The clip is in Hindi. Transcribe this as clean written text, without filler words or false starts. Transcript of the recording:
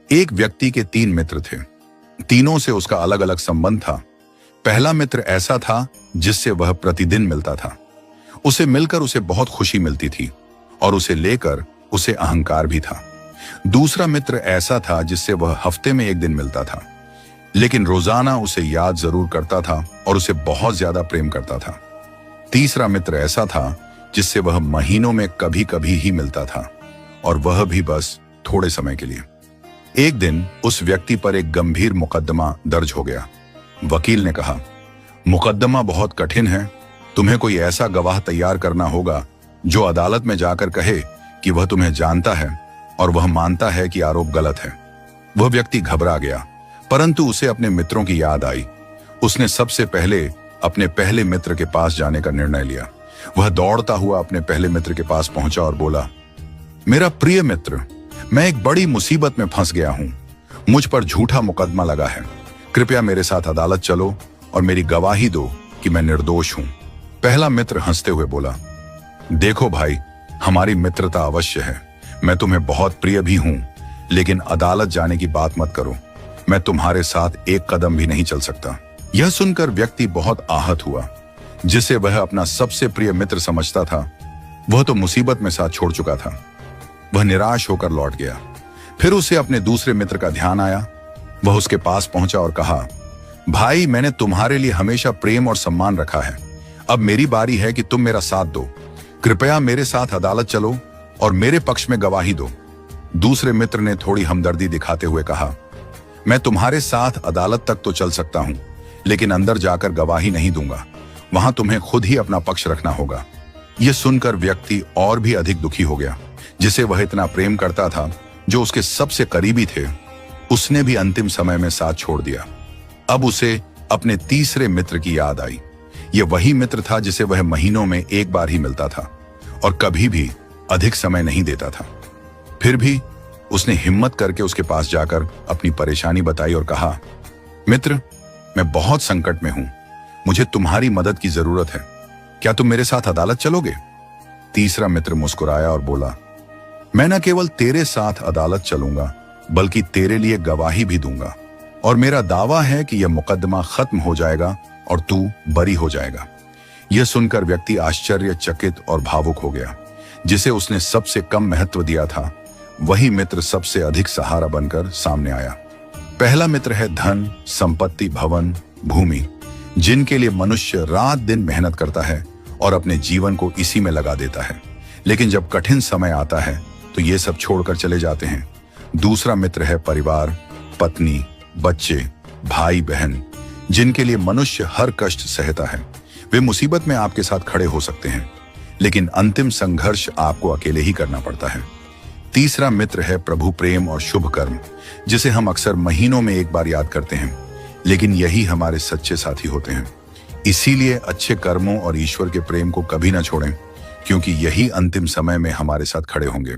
एक व्यक्ति के 3 मित्र थे। तीनों से उसका अलग अलग संबंध था। पहला मित्र ऐसा था जिससे वह प्रतिदिन मिलता था। उसे मिलकर उसे बहुत खुशी मिलती थी और उसे लेकर उसे अहंकार भी था। दूसरा मित्र ऐसा था जिससे वह हफ्ते में 1 दिन मिलता था, लेकिन रोजाना उसे याद जरूर करता था और उसे बहुत ज्यादा प्रेम करता था। तीसरा मित्र ऐसा था जिससे वह महीनों में कभी कभी ही मिलता था, और वह भी बस थोड़े समय के लिए। एक दिन उस व्यक्ति पर एक गंभीर मुकदमा दर्ज हो गया। वकील ने कहा, मुकदमा बहुत कठिन है, तुम्हें कोई ऐसा गवाह तैयार करना होगा जो अदालत में जाकर कहे कि वह तुम्हें जानता है और वह मानता है कि आरोप गलत है। वह व्यक्ति घबरा गया, परंतु उसे अपने मित्रों की याद आई। उसने सबसे पहले अपने पहले मित्र के पास जाने का निर्णय लिया। वह दौड़ता हुआ अपने पहले मित्र के पास पहुंचा और बोला, मेरा प्रिय मित्र, मैं एक बड़ी मुसीबत में फंस गया हूं। मुझ पर झूठा मुकदमा लगा है। कृपया मेरे साथ अदालत चलो और मेरी गवाही दो कि मैं निर्दोष हूं। पहला मित्र हंसते हुए बोला, देखो भाई, हमारी मित्रता अवश्य है। मैं तुम्हें बहुत प्रिय भी हूं, लेकिन अदालत जाने की बात मत करो। मैं तुम्हारे साथ एक कदम भी नहीं चल सकता। यह सुनकर व्यक्ति बहुत आहत हुआ। जिसे वह अपना सबसे प्रिय मित्र समझता था, वह तो मुसीबत में साथ छोड़ चुका था। वह निराश होकर लौट गया। फिर उसे अपने दूसरे मित्र का ध्यान आया। वह उसके पास पहुंचा और कहा, भाई, मैंने तुम्हारे लिए हमेशा प्रेम और सम्मान रखा है। अब मेरी बारी है कि तुम मेरा साथ दो। कृपया मेरे साथ अदालत चलो और मेरे पक्ष में गवाही दो। दूसरे मित्र ने थोड़ी हमदर्दी दिखाते हुए कहा, मैं तुम्हारे साथ अदालत तक तो चल सकता हूं, लेकिन अंदर जाकर गवाही नहीं दूंगा। वहां तुम्हें खुद ही अपना पक्ष रखना होगा। यह सुनकर व्यक्ति और भी अधिक दुखी हो गया। जिसे वह इतना प्रेम करता था, जो उसके सबसे करीबी थे, उसने भी अंतिम समय में साथ छोड़ दिया। अब उसे अपने तीसरे मित्र की याद आई। यह वही मित्र था जिसे वह महीनों में 1 बार ही मिलता था और कभी भी अधिक समय नहीं देता था। फिर भी उसने हिम्मत करके उसके पास जाकर अपनी परेशानी बताई और कहा, मित्र, मैं बहुत संकट में हूं। मुझे तुम्हारी मदद की जरूरत है। क्या तुम मेरे साथ अदालत चलोगे? तीसरा मित्र मुस्कुराया और बोला, मैं न केवल तेरे साथ अदालत चलूंगा, बल्कि तेरे लिए गवाही भी दूंगा, और मेरा दावा है कि यह मुकदमा खत्म हो जाएगा और तू बरी हो जाएगा। यह सुनकर व्यक्ति आश्चर्यचकित और भावुक हो गया। जिसे उसने सबसे कम महत्व दिया था, वही मित्र सबसे अधिक सहारा बनकर सामने आया। पहला मित्र है धन, संपत्ति, भवन, भूमि, जिनके लिए मनुष्य रात दिन मेहनत करता है और अपने जीवन को इसी में लगा देता है, लेकिन जब कठिन समय आता है तो ये सब छोड़कर चले जाते हैं। दूसरा मित्र है परिवार, पत्नी, बच्चे, भाई बहन, जिनके लिए मनुष्य हर कष्ट सहता है। वे मुसीबत में आपके साथ खड़े हो सकते हैं, लेकिन अंतिम संघर्ष आपको अकेले ही करना पड़ता है। तीसरा मित्र है प्रभु प्रेम और शुभ कर्म, जिसे हम अक्सर महीनों में 1 बार याद करते हैं, लेकिन यही हमारे सच्चे साथी होते हैं। इसीलिए अच्छे कर्मों और ईश्वर के प्रेम को कभी ना छोड़ें, क्योंकि यही अंतिम समय में हमारे साथ खड़े होंगे।